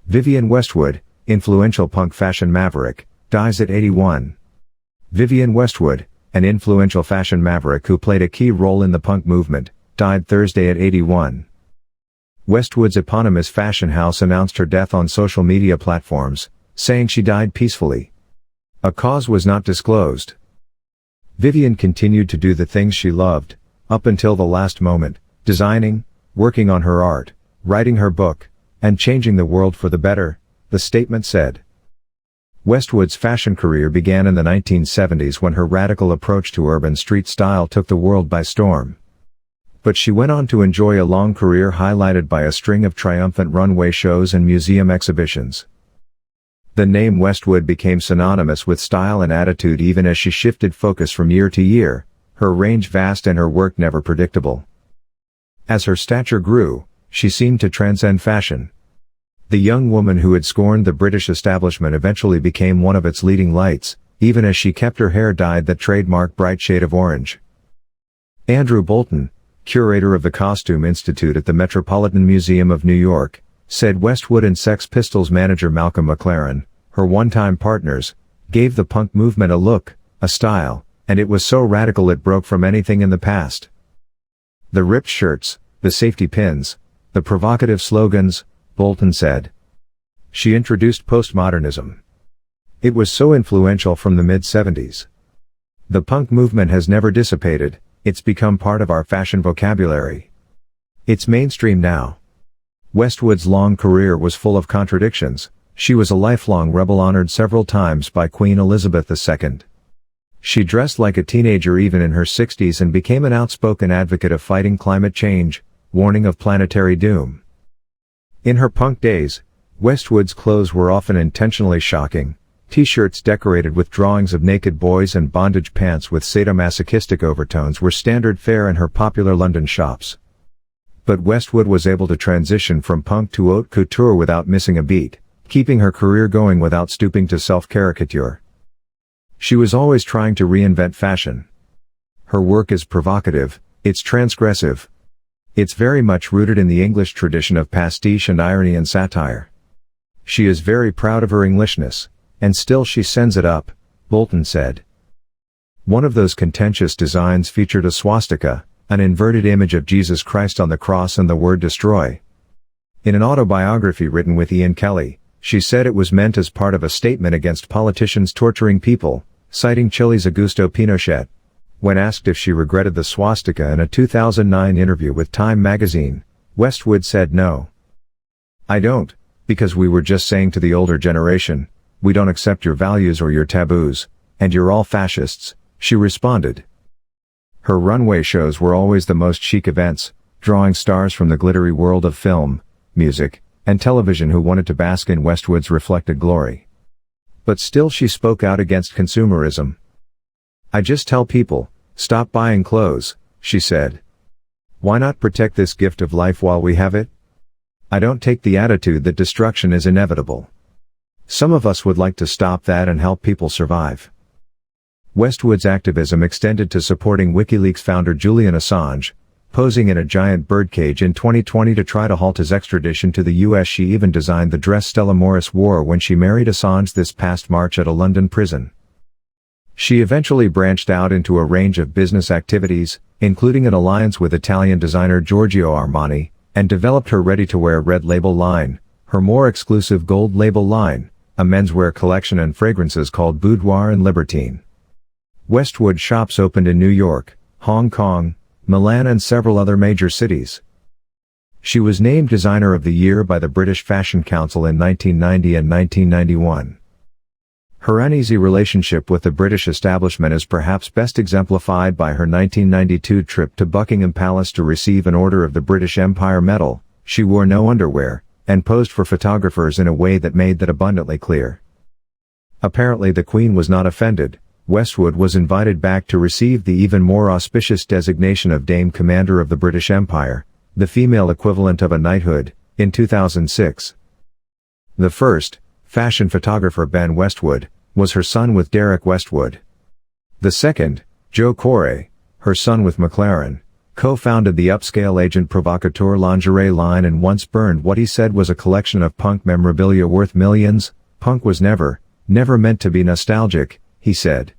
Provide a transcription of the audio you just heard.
Vivienne Westwood, influential punk fashion maverick, dies at 81. Vivienne Westwood, an influential fashion maverick who played a key role in the punk movement, died Thursday at 81. Westwood's eponymous fashion house announced her death on social media platforms, saying she died peacefully. A cause was not disclosed. Vivienne continued to do the things she loved, up until the last moment, designing, working on her art, writing her book, and changing the world for the better, the statement said. Westwood's fashion career began in the 1970s when her radical approach to urban street style took the world by storm. But she went on to enjoy a long career highlighted by a string of triumphant runway shows and museum exhibitions. The name Westwood became synonymous with style and attitude even as she shifted focus from year to year, her range vast and her work never predictable. As her stature grew, she seemed to transcend fashion. The young woman who had scorned the British establishment eventually became one of its leading lights, even as she kept her hair dyed that trademark bright shade of orange. Andrew Bolton, curator of the Costume Institute at the Metropolitan Museum of New York, said Westwood and Sex Pistols manager Malcolm McLaren, her one-time partners, gave the punk movement a look, a style, and it was so radical it broke from anything in the past. The ripped shirts, the safety pins, the provocative slogans, Bolton said. She introduced postmodernism. It was so influential from the mid-70s. The punk movement has never dissipated, it's become part of our fashion vocabulary. It's mainstream now. Westwood's long career was full of contradictions. She was a lifelong rebel honored several times by Queen Elizabeth II. She dressed like a teenager even in her 60s and became an outspoken advocate of fighting climate change, warning of planetary doom. In her punk days, Westwood's clothes were often intentionally shocking. T-shirts decorated with drawings of naked boys and bondage pants with sadomasochistic overtones were standard fare in her popular London shops. But Westwood was able to transition from punk to haute couture without missing a beat, keeping her career going without stooping to self-caricature. She was always trying to reinvent fashion. Her work is provocative, it's transgressive. It's very much rooted in the English tradition of pastiche and irony and satire. She is very proud of her Englishness, and still she sends it up, Bolton said. One of those contentious designs featured a swastika, an inverted image of Jesus Christ on the cross and the word destroy. In an autobiography written with Ian Kelly, she said it was meant as part of a statement against politicians torturing people, citing Chile's Augusto Pinochet. When asked if she regretted the swastika in a 2009 interview with Time magazine, Westwood said no. I don't, because we were just saying to the older generation, we don't accept your values or your taboos, and you're all fascists, she responded. Her runway shows were always the most chic events, drawing stars from the glittery world of film, music, and television who wanted to bask in Westwood's reflected glory. But still she spoke out against consumerism. I just tell people, stop buying clothes, she said. Why not protect this gift of life while we have it? I don't take the attitude that destruction is inevitable. Some of us would like to stop that and help people survive. Westwood's activism extended to supporting WikiLeaks founder Julian Assange, posing in a giant birdcage in 2020 to try to halt his extradition to the US. She even designed the dress Stella Morris wore when she married Assange this past March at a London prison. She eventually branched out into a range of business activities, including an alliance with Italian designer Giorgio Armani, and developed her ready-to-wear Red Label line, her more exclusive Gold Label line, a menswear collection and fragrances called Boudoir and Libertine. Westwood shops opened in New York, Hong Kong, Milan and several other major cities. She was named Designer of the Year by the British Fashion Council in 1990 and 1991. Her uneasy relationship with the British establishment is perhaps best exemplified by her 1992 trip to Buckingham Palace to receive an Order of the British Empire medal. She wore no underwear, and posed for photographers in a way that made that abundantly clear. Apparently the Queen was not offended. Westwood was invited back to receive the even more auspicious designation of Dame Commander of the British Empire, the female equivalent of a knighthood, in 2006. The first, fashion photographer Ben Westwood, was her son with Derek Westwood. The second, Joe Corey, her son with McLaren, co-founded the upscale Agent Provocateur lingerie line and once burned what he said was a collection of punk memorabilia worth millions. Punk was never meant to be nostalgic, he said.